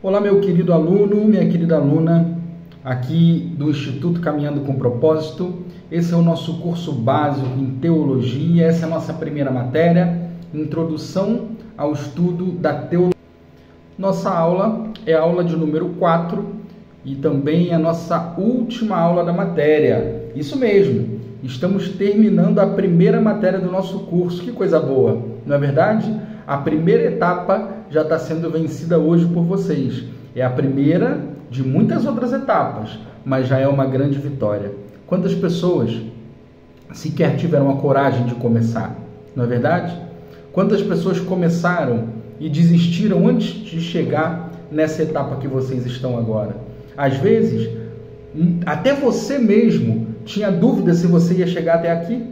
Olá, meu querido aluno, minha querida aluna, aqui do Instituto Caminhando com Propósito. Esse é o nosso curso básico em Teologia, essa é a nossa primeira matéria, Introdução ao Estudo da Teologia. Nossa aula é a aula de número 4 e também a nossa última aula da matéria. Isso mesmo, estamos terminando a primeira matéria do nosso curso, que coisa boa, não é verdade? A primeira etapa já está sendo vencida hoje por vocês. É a primeira de muitas outras etapas, mas já é uma grande vitória. Quantas pessoas sequer tiveram a coragem de começar, não é verdade? Quantas pessoas começaram e desistiram antes de chegar nessa etapa que vocês estão agora? Às vezes, até você mesmo tinha dúvida se você ia chegar até aqui.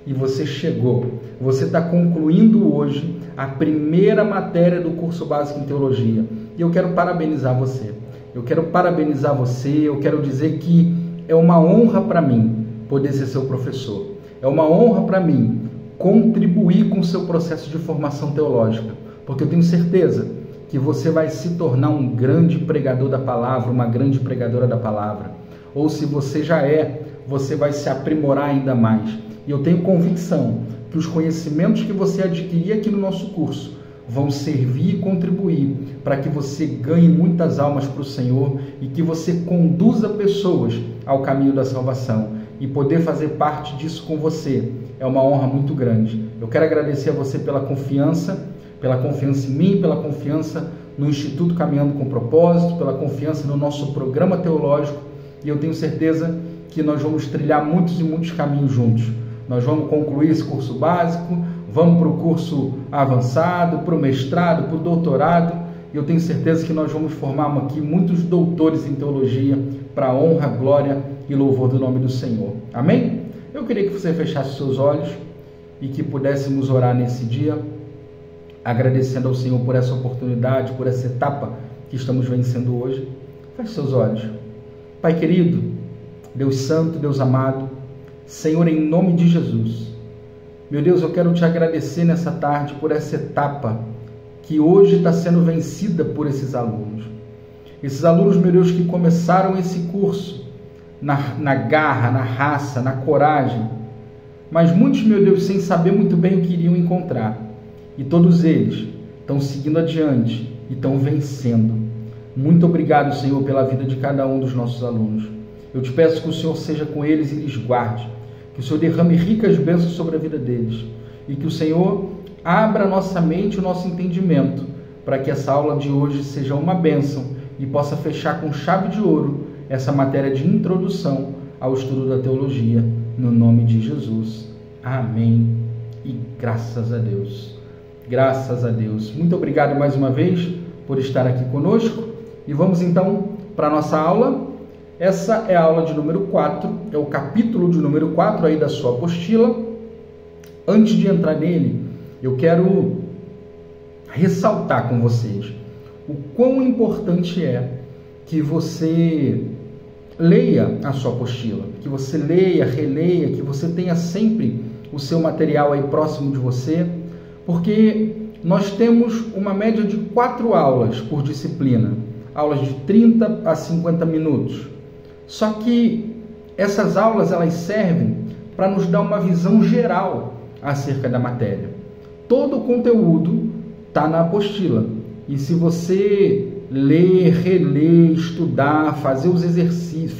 E você chegou. Você está concluindo hoje a primeira matéria do curso básico em Teologia. E eu quero parabenizar você. Eu quero dizer que é uma honra para mim poder ser seu professor. É uma honra para mim contribuir com o seu processo de formação teológica. Porque eu tenho certeza que você vai se tornar um grande pregador da palavra, uma grande pregadora da palavra. Ou se você já é, você vai se aprimorar ainda mais. E eu tenho convicção que os conhecimentos que você adquirir aqui no nosso curso vão servir e contribuir para que você ganhe muitas almas para o Senhor e que você conduza pessoas ao caminho da salvação. E poder fazer parte disso com você é uma honra muito grande. Eu quero agradecer a você pela confiança em mim, pela confiança no Instituto Caminhando com Propósito, pela confiança no nosso programa teológico. E eu tenho certeza que nós vamos trilhar muitos e muitos caminhos juntos. Nós vamos concluir esse curso básico, vamos para o curso avançado, para o mestrado, para o doutorado, e eu tenho certeza que nós vamos formar aqui muitos doutores em teologia para a honra, glória e louvor do nome do Senhor. Amém? Eu queria que você fechasse seus olhos e que pudéssemos orar nesse dia, agradecendo ao Senhor por essa oportunidade, por essa etapa que estamos vencendo hoje. Feche seus olhos. Pai querido, Deus santo, Deus amado, Senhor, em nome de Jesus, meu Deus, eu quero te agradecer nessa tarde por essa etapa que hoje está sendo vencida por esses alunos. Esses alunos, meu Deus, que começaram esse curso na garra, na raça, na coragem, mas muitos, meu Deus, sem saber muito bem o que iriam encontrar. E todos eles estão seguindo adiante e estão vencendo. Muito obrigado, Senhor, pela vida de cada um dos nossos alunos. Eu te peço que o Senhor seja com eles e lhes guarde, que o Senhor derrame ricas bênçãos sobre a vida deles e que o Senhor abra a nossa mente e o nosso entendimento para que essa aula de hoje seja uma bênção e possa fechar com chave de ouro essa matéria de introdução ao estudo da teologia, no nome de Jesus. Amém. E graças a Deus. Graças a Deus. Muito obrigado mais uma vez por estar aqui conosco e vamos então para a nossa aula. Essa é a aula de número 4, é o capítulo de número 4 aí da sua apostila. Antes de entrar nele, eu quero ressaltar com vocês o quão importante é que você leia a sua apostila, que você leia, releia, que você tenha sempre o seu material aí próximo de você, porque nós temos uma média de 4 aulas por disciplina, aulas de 30 a 50 minutos. Só que essas aulas elas servem para nos dar uma visão geral acerca da matéria. Todo o conteúdo está na apostila. E se você ler, reler, estudar, fizer os exercícios,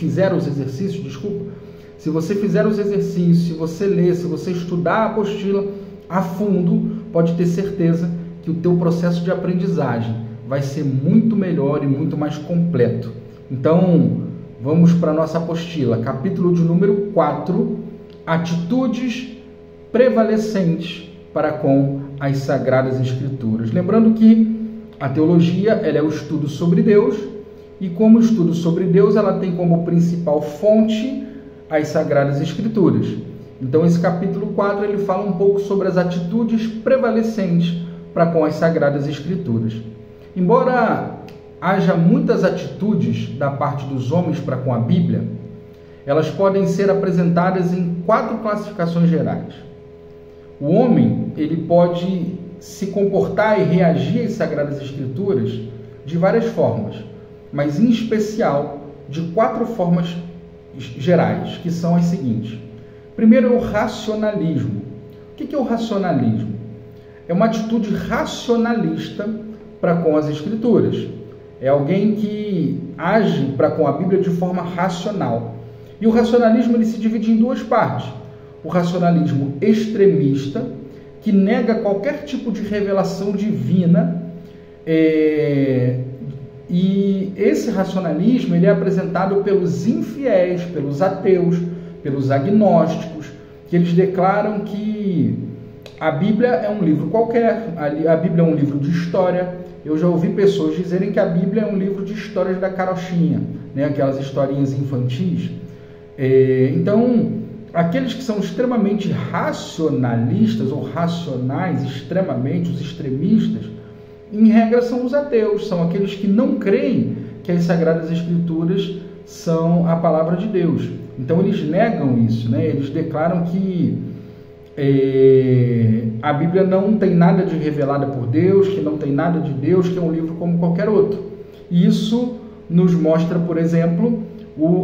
se você fizer os exercícios, se você ler, se você estudar a apostila a fundo, pode ter certeza que o teu processo de aprendizagem vai ser muito melhor e muito mais completo. Então, vamos para a nossa apostila, capítulo de número 4, atitudes prevalecentes para com as Sagradas Escrituras. Lembrando que a teologia ela é o estudo sobre Deus e como estudo sobre Deus ela tem como principal fonte as Sagradas Escrituras. Então esse capítulo 4 ele fala um pouco sobre as atitudes prevalecentes para com as Sagradas Escrituras. Embora haja muitas atitudes da parte dos homens para com a Bíblia, elas podem ser apresentadas em 4 classificações gerais. O homem ele pode se comportar e reagir às Sagradas Escrituras de várias formas, mas em especial de 4 formas gerais, que são as seguintes. Primeiro é o racionalismo. O que é o racionalismo? É uma atitude racionalista para com as Escrituras. É alguém que age para com a Bíblia de forma racional. E o racionalismo ele se divide em 2 partes. O racionalismo extremista, que nega qualquer tipo de revelação divina, e esse racionalismo ele é apresentado pelos infiéis, pelos ateus, pelos agnósticos, que eles declaram que a Bíblia é um livro qualquer, a Bíblia é um livro de história. Eu já ouvi pessoas dizerem que a Bíblia é um livro de histórias da carochinha, né? Aquelas historinhas infantis. Então, aqueles que são extremamente racionalistas ou racionais, extremamente, os extremistas, em regra são os ateus, são aqueles que não creem que as Sagradas Escrituras são a palavra de Deus. Então eles negam isso, né? Eles declaram que a Bíblia não tem nada de revelada por Deus, que não tem nada de Deus, que é um livro como qualquer outro. E isso nos mostra, por exemplo,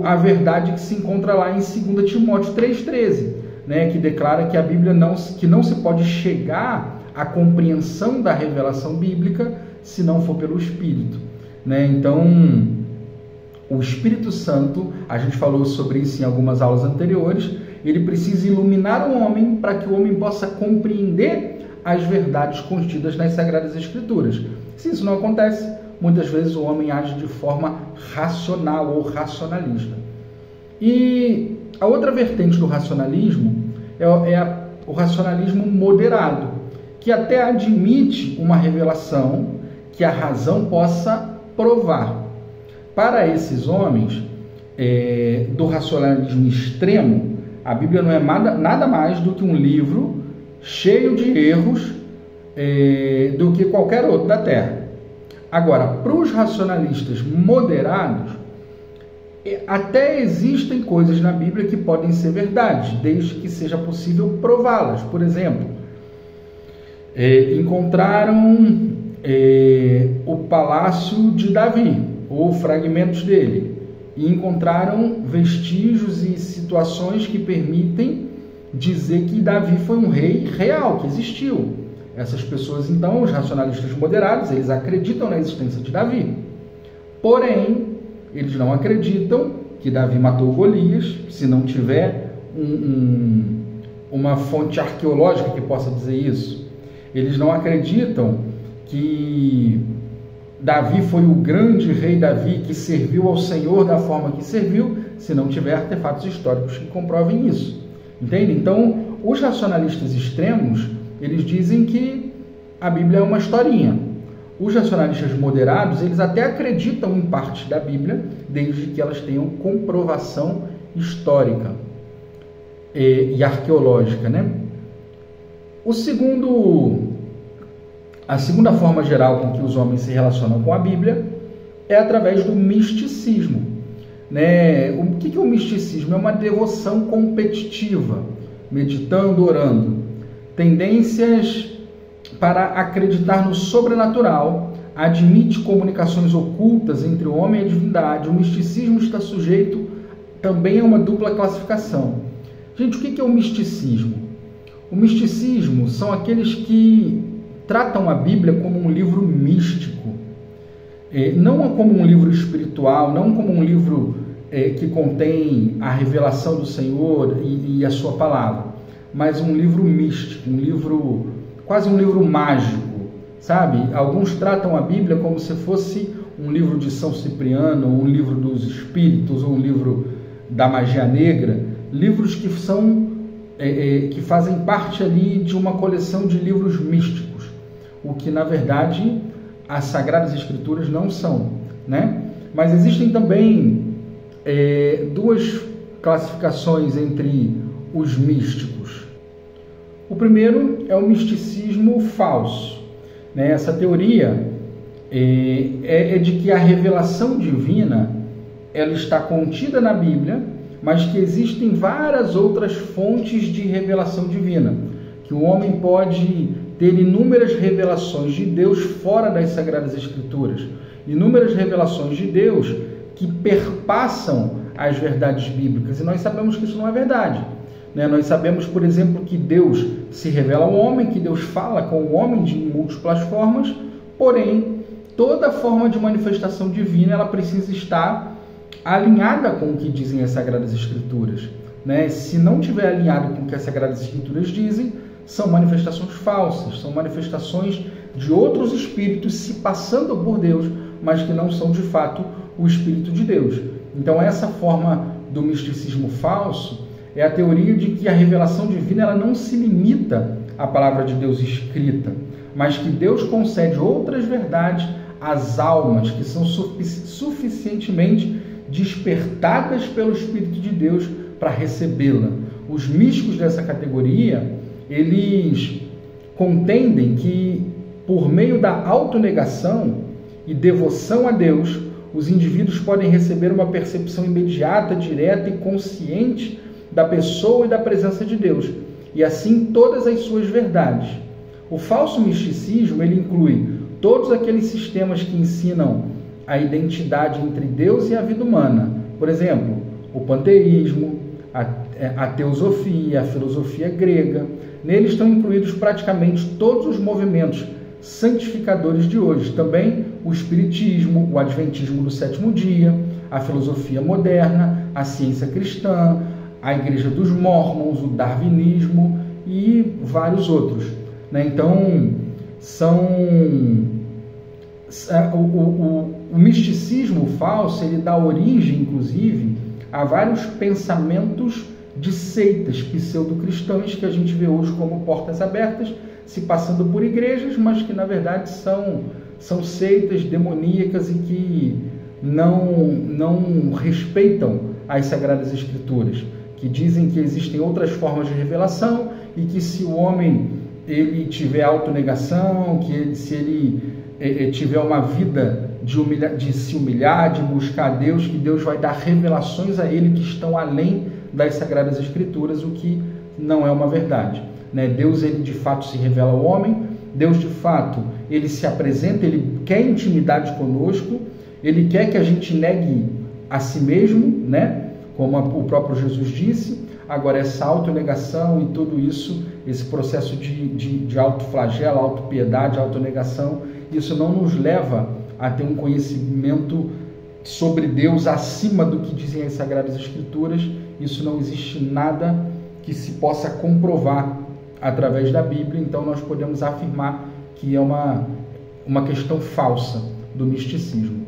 a verdade que se encontra lá em 2 Timóteo 3,13, né? Que declara que a Bíblia não se pode chegar à compreensão da revelação bíblica se não for pelo Espírito, né? Então, o Espírito Santo, a gente falou sobre isso em algumas aulas anteriores, ele precisa iluminar o homem para que o homem possa compreender as verdades contidas nas Sagradas Escrituras. Se isso não acontece, muitas vezes o homem age de forma racional ou racionalista. E a outra vertente do racionalismo é o racionalismo moderado, que até admite uma revelação que a razão possa provar. Para esses homens do racionalismo extremo, a Bíblia não é nada mais do que um livro cheio de erros do que qualquer outro da Terra. Agora, para os racionalistas moderados, até existem coisas na Bíblia que podem ser verdade, desde que seja possível prová-las. Por exemplo, encontraram o palácio de Davi, ou fragmentos dele, e encontraram vestígios e situações que permitem dizer que Davi foi um rei real, que existiu. Essas pessoas, então, os racionalistas moderados, eles acreditam na existência de Davi. Porém, eles não acreditam que Davi matou Golias, se não tiver uma fonte arqueológica que possa dizer isso. Eles não acreditam que Davi foi o grande rei Davi que serviu ao Senhor da forma que serviu, se não tiver artefatos históricos que comprovem isso. Entende? Então, os racionalistas extremos, eles dizem que a Bíblia é uma historinha. Os racionalistas moderados, eles até acreditam em parte da Bíblia, desde que elas tenham comprovação histórica e arqueológica, né? A segunda forma geral com que os homens se relacionam com a Bíblia é através do misticismo, né? O que é o misticismo? É uma devoção competitiva, meditando, orando. Tendências para acreditar no sobrenatural, admite comunicações ocultas entre o homem e a divindade. O misticismo está sujeito também a uma dupla classificação. Gente, o que é o misticismo? O misticismo são aqueles que tratam a Bíblia como um livro místico, não como um livro espiritual, não como um livro que contém a revelação do Senhor e a sua palavra, mas um livro místico, quase um livro mágico, sabe? Alguns tratam a Bíblia como se fosse um livro de São Cipriano, um livro dos Espíritos, ou um livro da magia negra, livros que que fazem parte ali de uma coleção de livros místicos, o que na verdade as Sagradas Escrituras não são, né? Mas existem também 2 classificações entre os místicos. O primeiro é o misticismo falso, né? Essa teoria é de que a revelação divina ela está contida na Bíblia, mas que existem várias outras fontes de revelação divina, que o homem pode ter inúmeras revelações de Deus fora das Sagradas Escrituras. inúmeras revelações de Deus que perpassam as verdades bíblicas, e nós sabemos que isso não é verdade. Nós sabemos, por exemplo, que Deus se revela ao homem, que Deus fala com o homem de múltiplas formas, porém, toda forma de manifestação divina ela precisa estar alinhada com o que dizem as Sagradas Escrituras. Se não estiver alinhado com o que as Sagradas Escrituras dizem, são manifestações falsas, são manifestações de outros espíritos se passando por Deus, mas que não são de fato o Espírito de Deus. Então, essa forma do misticismo falso é a teoria de que a revelação divina ela não se limita à palavra de Deus escrita, mas que Deus concede outras verdades às almas que são suficientemente despertadas pelo Espírito de Deus para recebê-la. Os místicos dessa categoria, eles contendem que, por meio da autonegação e devoção a Deus, os indivíduos podem receber uma percepção imediata, direta e consciente da pessoa e da presença de Deus, e assim todas as suas verdades. O falso misticismo, ele inclui todos aqueles sistemas que ensinam a identidade entre Deus e a vida humana. Por exemplo, o panteísmo, a teosofia, a filosofia grega. Neles estão incluídos praticamente todos os movimentos santificadores de hoje. Também o espiritismo, o adventismo do sétimo dia, a filosofia moderna, a ciência cristã, a igreja dos Mormons, o darwinismo e vários outros. Então, o misticismo falso, ele dá origem, inclusive, a vários pensamentos de seitas pseudo-cristãs que a gente vê hoje como portas abertas, se passando por igrejas, mas que, na verdade, são seitas demoníacas e que não respeitam as Sagradas Escrituras, que dizem que existem outras formas de revelação e que se o homem ele tiver autonegação, se ele tiver uma vida de se humilhar, de buscar a Deus, que Deus vai dar revelações a ele que estão além das Sagradas Escrituras, o que não é uma verdade. Deus, ele de fato se revela ao homem, Deus de fato, ele se apresenta, ele quer intimidade conosco, ele quer que a gente negue a si mesmo, como o próprio Jesus disse. Agora, essa autonegação e tudo isso, esse processo de autoflagelo, autopiedade, autonegação, isso não nos leva a ter um conhecimento sobre Deus acima do que dizem as Sagradas Escrituras. Isso não existe nada que se possa comprovar através da Bíblia, então nós podemos afirmar que é uma questão falsa do misticismo.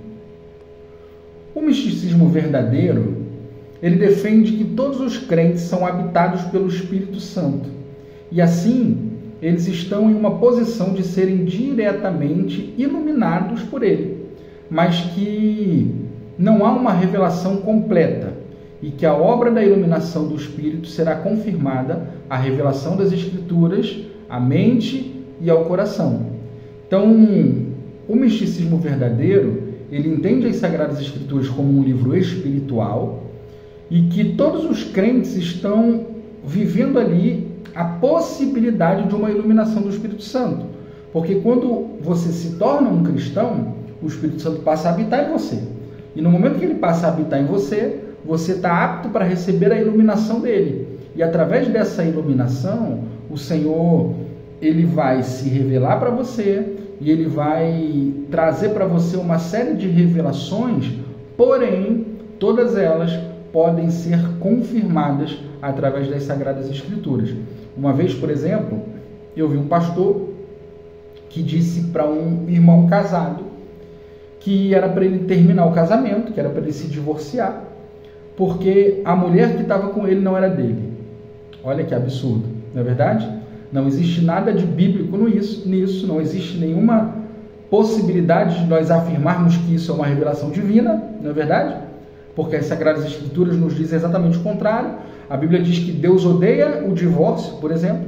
O misticismo verdadeiro, ele defende que todos os crentes são habitados pelo Espírito Santo, e assim eles estão em uma posição de serem diretamente iluminados por ele, mas que não há uma revelação completa, e que a obra da iluminação do Espírito será confirmada à revelação das Escrituras, à mente e ao coração. Então, o misticismo verdadeiro, ele entende as Sagradas Escrituras como um livro espiritual e que todos os crentes estão vivendo ali a possibilidade de uma iluminação do Espírito Santo. Porque quando você se torna um cristão, o Espírito Santo passa a habitar em você. E no momento que ele passa a habitar em você, você está apto para receber a iluminação dele. E através dessa iluminação, o Senhor, ele vai se revelar para você e ele vai trazer para você uma série de revelações, porém, todas elas podem ser confirmadas através das Sagradas Escrituras. Uma vez, por exemplo, eu vi um pastor que disse para um irmão casado que era para ele terminar o casamento, que era para ele se divorciar, porque a mulher que estava com ele não era dele. Olha que absurdo, não é verdade? Não existe nada de bíblico nisso, não existe nenhuma possibilidade de nós afirmarmos que isso é uma revelação divina, não é verdade? Porque as Sagradas Escrituras nos dizem exatamente o contrário. A Bíblia diz que Deus odeia o divórcio, por exemplo,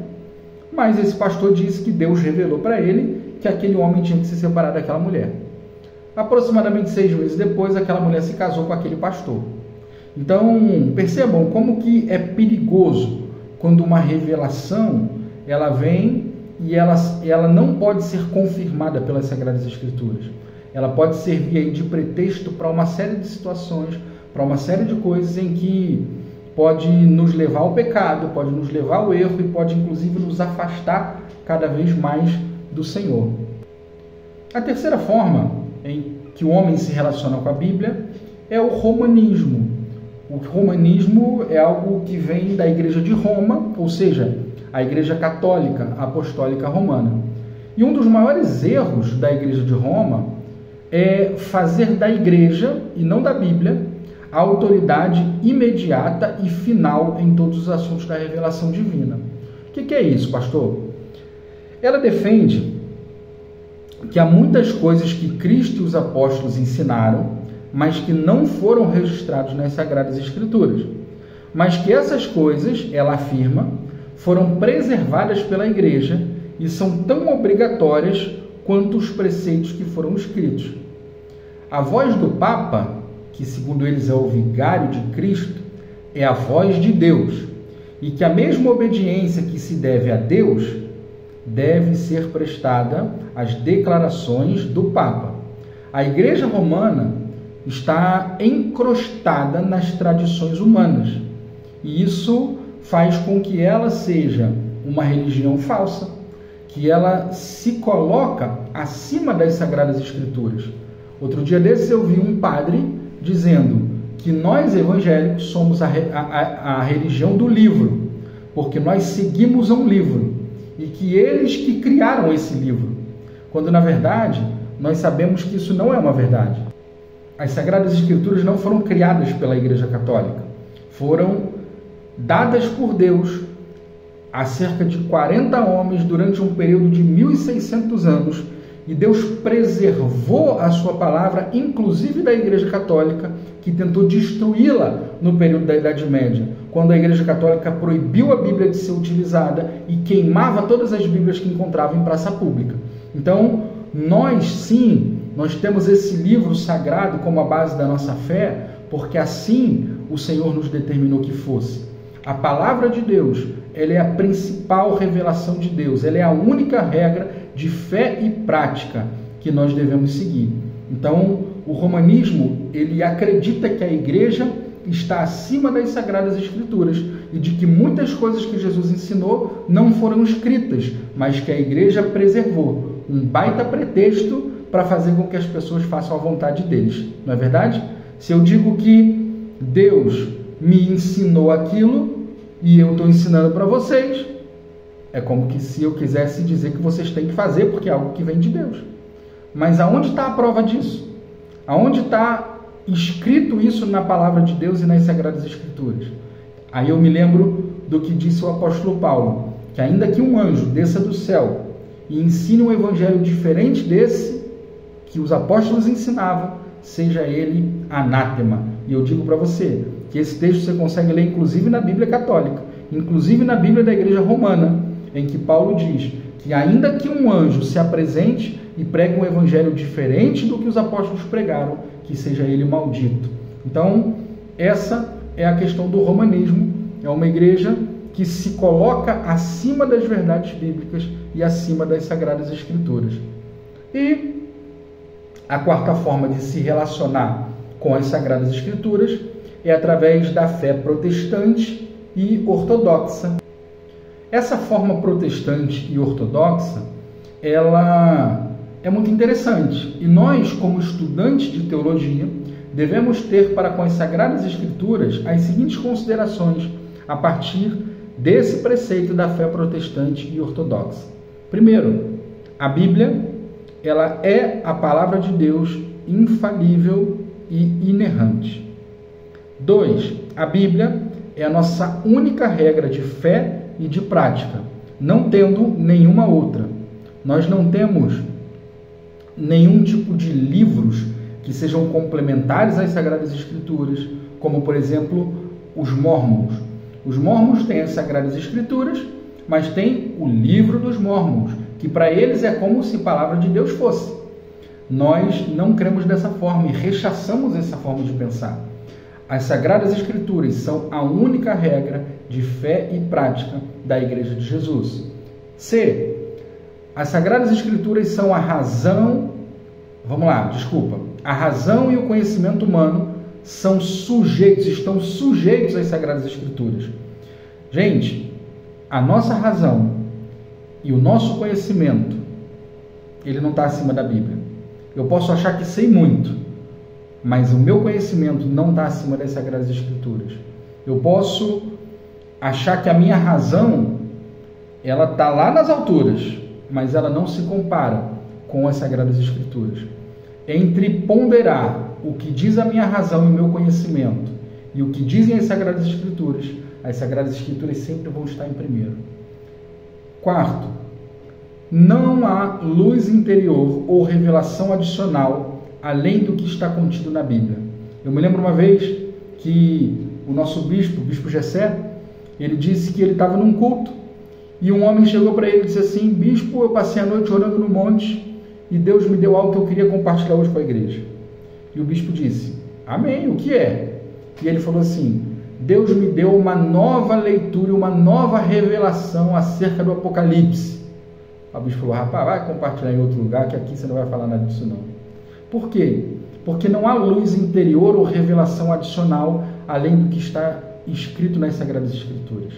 mas esse pastor disse que Deus revelou para ele que aquele homem tinha que se separar daquela mulher. Aproximadamente 6 meses depois, aquela mulher se casou com aquele pastor. Então, percebam como que é perigoso quando uma revelação ela vem e ela não pode ser confirmada pelas Sagradas Escrituras. ela pode servir aí de pretexto para uma série de situações, para uma série de coisas em que pode nos levar ao pecado, pode nos levar ao erro e pode inclusive nos afastar cada vez mais do Senhor. A terceira forma em que o homem se relaciona com a Bíblia é o romanismo. O romanismo é algo que vem da Igreja de Roma, ou seja, a Igreja Católica Apostólica Romana. E um dos maiores erros da Igreja de Roma é fazer da Igreja, e não da Bíblia, a autoridade imediata e final em todos os assuntos da revelação divina. O que é isso, pastor? Ela defende que há muitas coisas que Cristo e os apóstolos ensinaram, mas que não foram registrados nas Sagradas Escrituras. Mas que essas coisas, ela afirma, foram preservadas pela Igreja e são tão obrigatórias quanto os preceitos que foram escritos. A voz do Papa, que segundo eles é o vigário de Cristo, é a voz de Deus, e que a mesma obediência que se deve a Deus deve ser prestada às declarações do Papa. A Igreja Romana está encrostada nas tradições humanas, e isso faz com que ela seja uma religião falsa, que ela se coloca acima das Sagradas Escrituras. Outro dia desses eu vi um padre dizendo que nós evangélicos somos a religião do livro, porque nós seguimos um livro, e que eles que criaram esse livro, quando na verdade nós sabemos que isso não é uma verdade. As Sagradas Escrituras não foram criadas pela Igreja Católica, foram dadas por Deus a cerca de 40 homens durante um período de 1.600 anos, e Deus preservou a sua palavra, inclusive da Igreja Católica, que tentou destruí-la no período da Idade Média, quando a Igreja Católica proibiu a Bíblia de ser utilizada e queimava todas as Bíblias que encontrava em praça pública. Então, nós temos esse livro sagrado como a base da nossa fé, porque assim o Senhor nos determinou que fosse. A palavra de Deus, ela é a principal revelação de Deus, ela é a única regra de fé e prática que nós devemos seguir. Então, o romanismo, ele acredita que a igreja está acima das Sagradas Escrituras e de que muitas coisas que Jesus ensinou não foram escritas, mas que a igreja preservou. Um baita pretexto para fazer com que as pessoas façam a vontade deles, não é verdade? Se eu digo que Deus me ensinou aquilo e eu estou ensinando para vocês, é como que se eu quisesse dizer que vocês têm que fazer porque é algo que vem de Deus. Mas aonde está a prova disso? Aonde está escrito isso na palavra de Deus e nas Sagradas Escrituras? Aí eu me lembro do que disse o apóstolo Paulo, que ainda que um anjo desça do céu e ensine um evangelho diferente desse que os apóstolos ensinavam, seja ele anátema. E eu digo para você que esse texto você consegue ler inclusive na Bíblia Católica, inclusive na Bíblia da Igreja Romana, em que Paulo diz que ainda que um anjo se apresente e pregue um evangelho diferente do que os apóstolos pregaram, que seja ele maldito. Então, essa é a questão do romanismo. É uma igreja que se coloca acima das verdades bíblicas e acima das Sagradas Escrituras. E a quarta forma de se relacionar com as Sagradas Escrituras é através da fé protestante e ortodoxa. Essa forma protestante e ortodoxa, ela é muito interessante. E nós, como estudantes de teologia, devemos ter para com as Sagradas Escrituras as seguintes considerações a partir desse preceito da fé protestante e ortodoxa. Primeiro, a Bíblia, ela é a palavra de Deus infalível e inerrante. 2. A Bíblia é a nossa única regra de fé e de prática, não tendo nenhuma outra. Nós não temos nenhum tipo de livros que sejam complementares às Sagradas Escrituras, como, por exemplo, os Mórmons. Os Mórmons têm as Sagradas Escrituras, mas tem o livro dos Mórmons, que para eles é como se a palavra de Deus fosse. Nós não cremos dessa forma e rechaçamos essa forma de pensar. As Sagradas Escrituras são a única regra de fé e prática da Igreja de Jesus. C. As Sagradas Escrituras são a razão Vamos lá, desculpa. A razão e o conhecimento humano estão sujeitos às Sagradas Escrituras. Gente, a nossa razão e o nosso conhecimento, ele não está acima da Bíblia. Eu posso achar que sei muito, mas o meu conhecimento não está acima das Sagradas Escrituras. Eu posso achar que a minha razão, ela está lá nas alturas, mas ela não se compara com as Sagradas Escrituras. Entre ponderar o que diz a minha razão e o meu conhecimento e o que dizem as Sagradas Escrituras sempre vão estar em primeiro. Quarto, não há luz interior ou revelação adicional além do que está contido na Bíblia. Eu me lembro uma vez que o nosso bispo, o bispo Gessé, ele disse que ele estava num culto e um homem chegou para ele e disse assim: bispo, eu passei a noite orando no monte e Deus me deu algo que eu queria compartilhar hoje com a igreja. E o bispo disse: amém, o que é? E ele falou assim: Deus me deu uma nova leitura, uma nova revelação acerca do Apocalipse. O bispo falou: rapaz, vai compartilhar em outro lugar, que aqui você não vai falar nada disso não. Por quê? Porque não há luz interior ou revelação adicional além do que está escrito nas Sagradas Escrituras.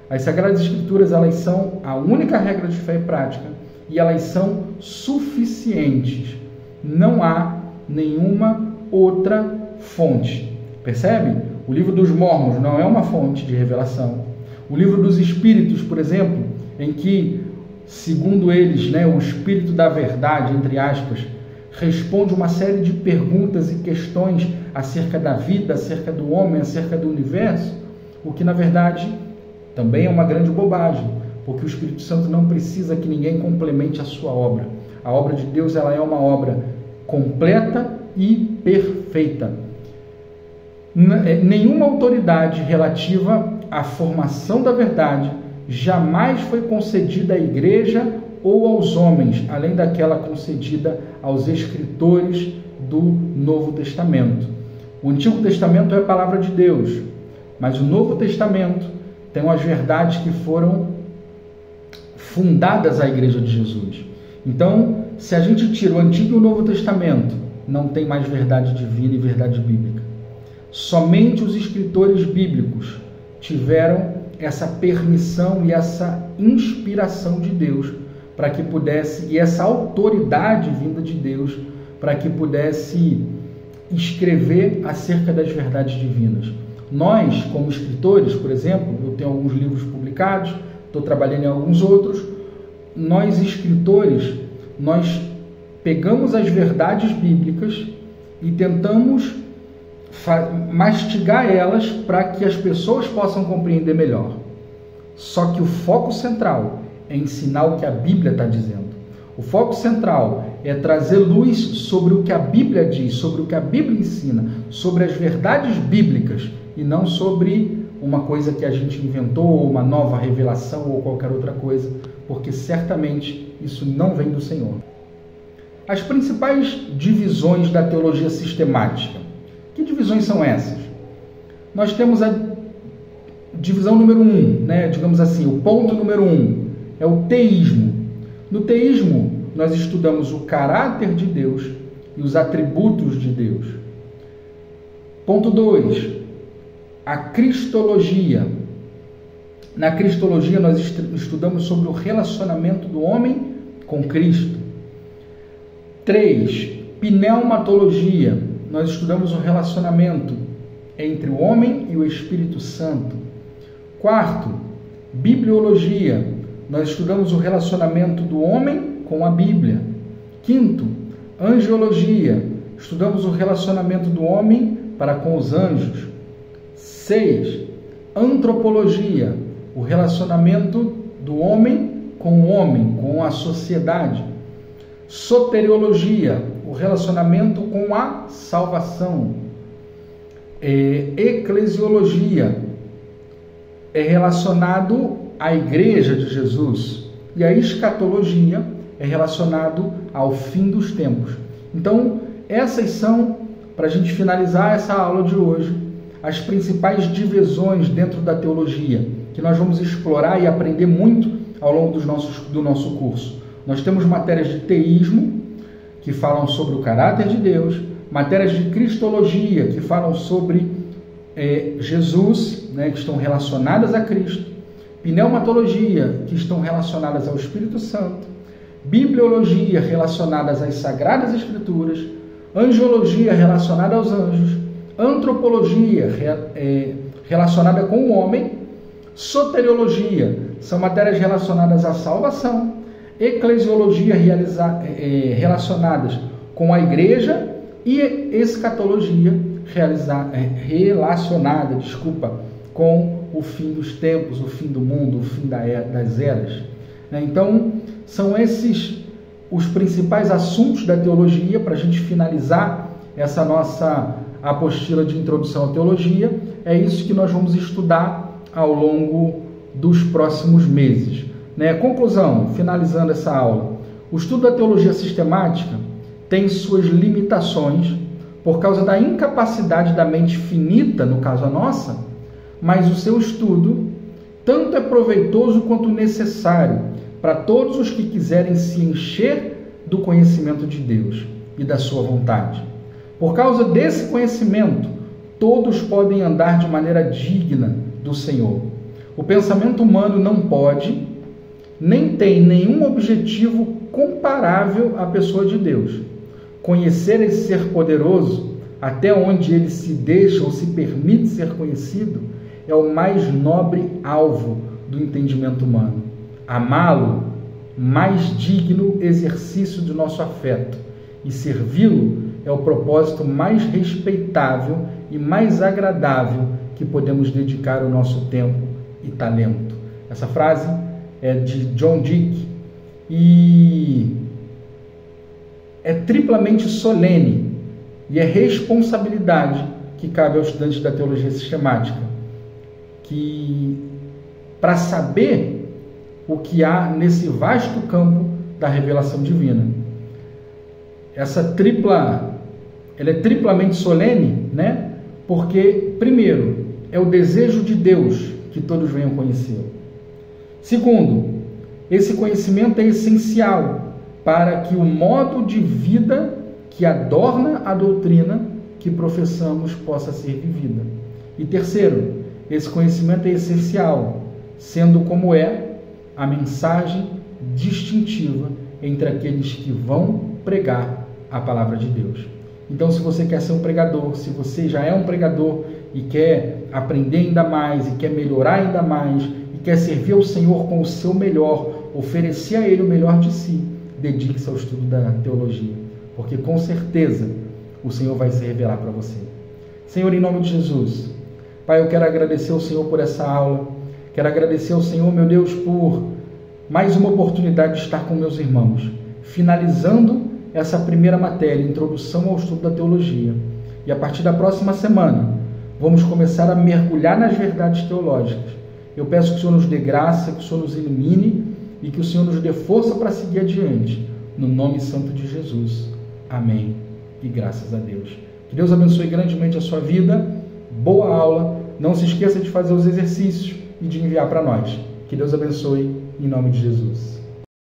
As Sagradas Escrituras, elas são a única regra de fé e prática e elas são suficientes. Não há nenhuma outra fonte. Percebe? O livro dos Mormons não é uma fonte de revelação. O livro dos Espíritos, por exemplo, em que, segundo eles, o Espírito da Verdade, entre aspas, responde uma série de perguntas e questões acerca da vida, acerca do homem, acerca do universo, o que, na verdade, também é uma grande bobagem, porque o Espírito Santo não precisa que ninguém complemente a sua obra. A obra de Deus, ela é uma obra completa e perfeita. Nenhuma autoridade relativa à formação da verdade jamais foi concedida à igreja ou aos homens, além daquela concedida aos escritores do Novo Testamento. O Antigo Testamento é a palavra de Deus, mas o Novo Testamento tem as verdades que foram fundadas à Igreja de Jesus. Então, se a gente tira o Antigo e o Novo Testamento, não tem mais verdade divina e verdade bíblica. Somente os escritores bíblicos tiveram essa permissão e essa inspiração de Deus para que pudesse, e essa autoridade vinda de Deus, para que pudesse escrever acerca das verdades divinas. Nós, como escritores, por exemplo, eu tenho alguns livros publicados, estou trabalhando em alguns outros, nós escritores, nós pegamos as verdades bíblicas e tentamos mastigar elas para que as pessoas possam compreender melhor. Só que o foco central é ensinar o que a Bíblia está dizendo. O foco central é trazer luz sobre o que a Bíblia diz, sobre o que a Bíblia ensina, sobre as verdades bíblicas e não sobre uma coisa que a gente inventou, ou uma nova revelação ou qualquer outra coisa, porque certamente isso não vem do Senhor. As principais divisões da teologia sistemática. Que divisões são essas? Nós temos a divisão número 1, digamos assim, o ponto número 1 é o teísmo. No teísmo, nós estudamos o caráter de Deus e os atributos de Deus. Ponto 2, a cristologia. Na cristologia, nós estudamos sobre o relacionamento do homem com Cristo. 3, pneumatologia. Nós estudamos o relacionamento entre o homem e o Espírito Santo. 4, bibliologia. Nós estudamos o relacionamento do homem com a Bíblia. 5, angiologia. Estudamos o relacionamento do homem para com os anjos. 6, antropologia. O relacionamento do homem, com a sociedade. Soteriologia. O relacionamento com a salvação. Eclesiologia. É relacionado à Igreja de Jesus. E a escatologia é relacionado ao fim dos tempos. Então, essas são, para a gente finalizar essa aula de hoje, as principais divisões dentro da teologia, que nós vamos explorar e aprender muito ao longo do nosso curso. Nós temos matérias de teísmo, que falam sobre o caráter de Deus, matérias de cristologia, que falam sobre Jesus, né, que estão relacionadas a Cristo, pneumatologia, que estão relacionadas ao Espírito Santo, bibliologia, relacionadas às Sagradas Escrituras, angiologia, relacionada aos anjos, antropologia, relacionada com o homem, soteriologia, são matérias relacionadas à salvação, eclesiologia, relacionadas com a igreja, e escatologia, relacionada com o fim dos tempos, o fim do mundo, o fim das eras. Então, são esses os principais assuntos da teologia, para a gente finalizar essa nossa apostila de introdução à teologia. É isso que nós vamos estudar ao longo dos próximos meses. Conclusão, finalizando essa aula: o estudo da teologia sistemática tem suas limitações por causa da incapacidade da mente finita, no caso a nossa, mas o seu estudo tanto é proveitoso quanto necessário para todos os que quiserem se encher do conhecimento de Deus e da sua vontade. Por causa desse conhecimento, todos podem andar de maneira digna do Senhor. O pensamento humano não pode, nem tem nenhum objetivo comparável à pessoa de Deus. Conhecer esse ser poderoso, até onde ele se deixa ou se permite ser conhecido, é o mais nobre alvo do entendimento humano. Amá-lo, mais digno exercício do nosso afeto, e servi-lo é o propósito mais respeitável e mais agradável que podemos dedicar o nosso tempo e talento. Essa frase é de John Dick e é triplamente solene, e é responsabilidade que cabe aos estudantes da teologia sistemática, que para saber o que há nesse vasto campo da revelação divina. Ela é triplamente solene, porque, primeiro, é o desejo de Deus que todos venham conhecê-lo. Segundo, esse conhecimento é essencial para que o modo de vida que adorna a doutrina que professamos possa ser vivida. E terceiro, esse conhecimento é essencial, sendo como é a mensagem distintiva entre aqueles que vão pregar a palavra de Deus. Então, se você quer ser um pregador, se você já é um pregador e quer aprender ainda mais, e quer melhorar ainda mais, e quer servir ao Senhor com o seu melhor, oferecer a Ele o melhor de si, dedique-se ao estudo da teologia, porque com certeza o Senhor vai se revelar para você. Senhor, em nome de Jesus, Pai, eu quero agradecer ao Senhor por essa aula, quero agradecer ao Senhor, meu Deus, por mais uma oportunidade de estar com meus irmãos, finalizando essa primeira matéria, introdução ao estudo da teologia. E a partir da próxima semana, vamos começar a mergulhar nas verdades teológicas. Eu peço que o Senhor nos dê graça, que o Senhor nos ilumine e que o Senhor nos dê força para seguir adiante. No nome santo de Jesus. Amém. E graças a Deus. Que Deus abençoe grandemente a sua vida. Boa aula. Não se esqueça de fazer os exercícios e de enviar para nós. Que Deus abençoe em nome de Jesus.